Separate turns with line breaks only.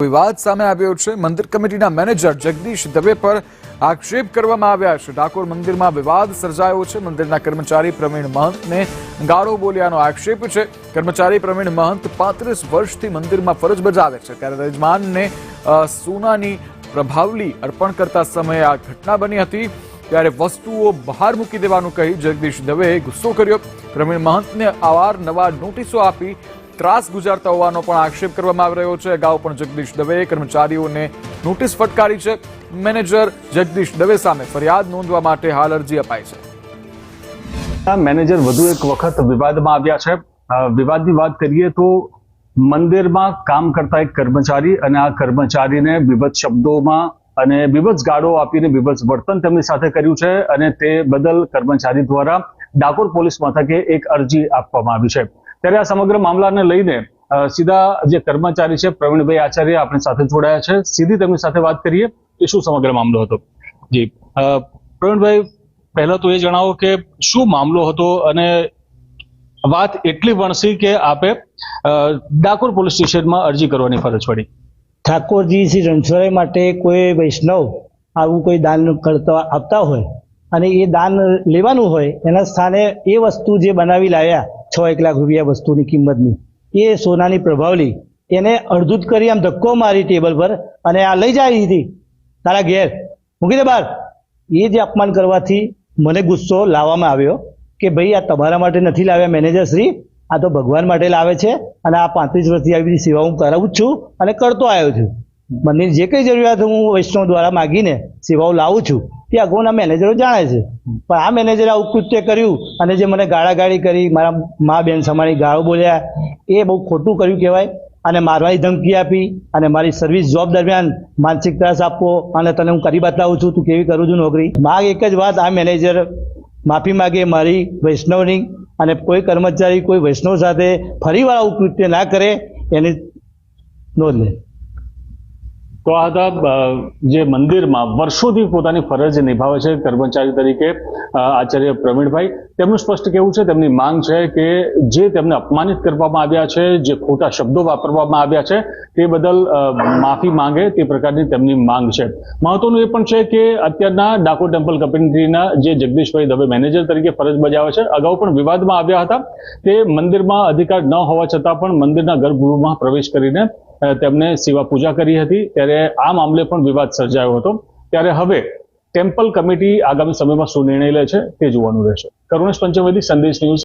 વિવાદ સામે આવ્યો છે। મંદિર કમિટીના મેનેજર જગદીશ દવે પર આક્ષેપ કરવામાં આવ્યા છે। ડાકોર મંદિરમાં વિવાદ સર્જાયો છે। મંદિરના કર્મચારી પ્રવીણ મહંતને ગાળો બોલ્યાનો આક્ષેપ છે। કર્મચારી પ્રવીણ મહંત 35 વર્ષથી મંદિરમાં ફરજ બજાવે છે, ત્યારે યજમાનને સોનાની પ્રભાવલી અર્પણ કરતા સમયે આ ઘટના બની હતી। ત્યારે વસ્તુઓ બહાર મૂકી દેવાનું કહી જગદીશ દવેએ ગુસ્સો કર્યો। પ્રવીણ મહંતને અવારનવાર નોટિસો આપી ત્રાસ ગુજારતા હોવાનો પણ આક્ષેપ કરવામાં આવી રહ્યો છે। અગાઉ પણ જગદીશ દવેએ કર્મચારીઓને નોટિસ ફટકારી છે। મેનેજર જગદીશ દવે સામે ફરિયાદ નોંધવા માટે હાલ અરજી અપાઈ છે।
મેનેજર વધુ એક વખત વિવાદમાં આવ્યા છે। વિવાદની વાત કરીએ તો મંદિરમાં કામ કરતા એક કર્મચારી અને આ કર્મચારીને વિવિધ શબ્દોમાં અને વિવિધ ગાળો આપીને વિવિધ વર્તન તેમની સાથે કર્યું છે અને તે બદલ કર્મચારી દ્વારા ડાકોર પોલીસ મથકે એક અરજી આપવામાં આવી છે। ત્યારે આ સમગ્ર મામલાને લઈને સીધા જે કર્મચારી છે પ્રવીણભાઈ આચાર્ય આપણી સાથે જોડાયા છે। સીધી તેમની સાથે વાત કરીએ કે શું સમગ્ર મામલો હતો। જી પ્રવીણભાઈ, પહેલા તો એ જણાવો કે શું મામલો હતો અને વાત એટલી વણસી કે આપે ડાકોર પોલીસ સ્ટેશનમાં અરજી કરવાની ફરજ પડી।
ઠાકોરજી શ્રી રણછોડરાય માટે કોઈ વૈષ્ણવ આવું કોઈ દાન કરતા આપતા હોય અને એ દાન લેવાનું હોય, એના સ્થાને એ વસ્તુ જે બનાવી લાવ્યા 6 લાખ રૂપિયા વસ્તુની કિંમતની, એ સોનાની પ્રભાવલી એને અડધૂત કરી આમ ધક્કો મારી ટેબલ પર અને આ લઈ જાય હતી તારા ઘેર મૂકી દે બહાર। એ જે અપમાન કરવાથી મને ગુસ્સો લાવવામાં આવ્યો કે ભાઈ આ તમારા માટે નથી લાવ્યા મેનેજર શ્રી, આ તો ભગવાન માટે લાવે છે અને આ 35 વર્ષથી આવી બધી સેવા હું કરાવું જ છું અને કરતો આવ્યો છું। મને જે કંઈ જરૂરિયાત હું વૈષ્ણવ દ્વારા માગીને સેવાઓ લાવું છું તે અગાઉના મેનેજરો જાણે છે, પણ આ મેનેજરે આવું કૃત્ય કર્યું અને જે મને ગાળાગાળી કરી, મારા મા બેન સમાની ગાળો બોલ્યા, એ બહુ ખોટું કર્યું કહેવાય। અને મારવાની ધમકી આપી અને મારી સર્વિસ જોબ દરમિયાન માનસિક ત્રાસ આપવો અને તને હું કરી બતાવું છું તું કેવી કરું છું નોકરી। માગ એક જ વાત, આ મેનેજર માફી માગે મારી વૈષ્ણવની અને કોઈ કર્મચારી કોઈ વૈષ્ણવ સાથે ફરીવાર આવું કૃત્ય ના કરે એની નોંધ લે।
તો આ હતા જે મંદિરમાં વર્ષોથી પોતાની ફરજ નિભાવે છે કર્મચારી તરીકે આચાર્ય પ્રવીણભાઈ। તેમનું સ્પષ્ટ કહેવું છે, તેમની માંગ છે કે જે તેમને અપમાનિત કરવામાં આવ્યા છે, જે ખોટા શબ્દો વાપરવામાં આવ્યા છે તે બદલ માફી માંગે તે પ્રકારની તેમની માંગ છે। મહત્વનું એ પણ છે કે અત્યારના ડાકોર ટેમ્પલ કમિટીના જે જગદીશભાઈ દવે મેનેજર તરીકે ફરજ બજાવે છે, અગાઉ પણ વિવાદમાં આવ્યા હતા। તે મંદિરમાં અધિકાર ન હોવા છતાં પણ મંદિરના ગર્ભગૃહમાં પ્રવેશ કરીને તેમને સેવા પૂજા કરી હતી। ત્યારે આ મામલે પણ વિવાદ સર્જાયો હતો। ત્યારે હવે ટેમ્પલ કમિટી આગામી સમયમાં શું નિર્ણય લે છે તે જોવાનું રહેશે। કરુણેશ પંચમવેદી, સંદેશ ન્યૂઝ।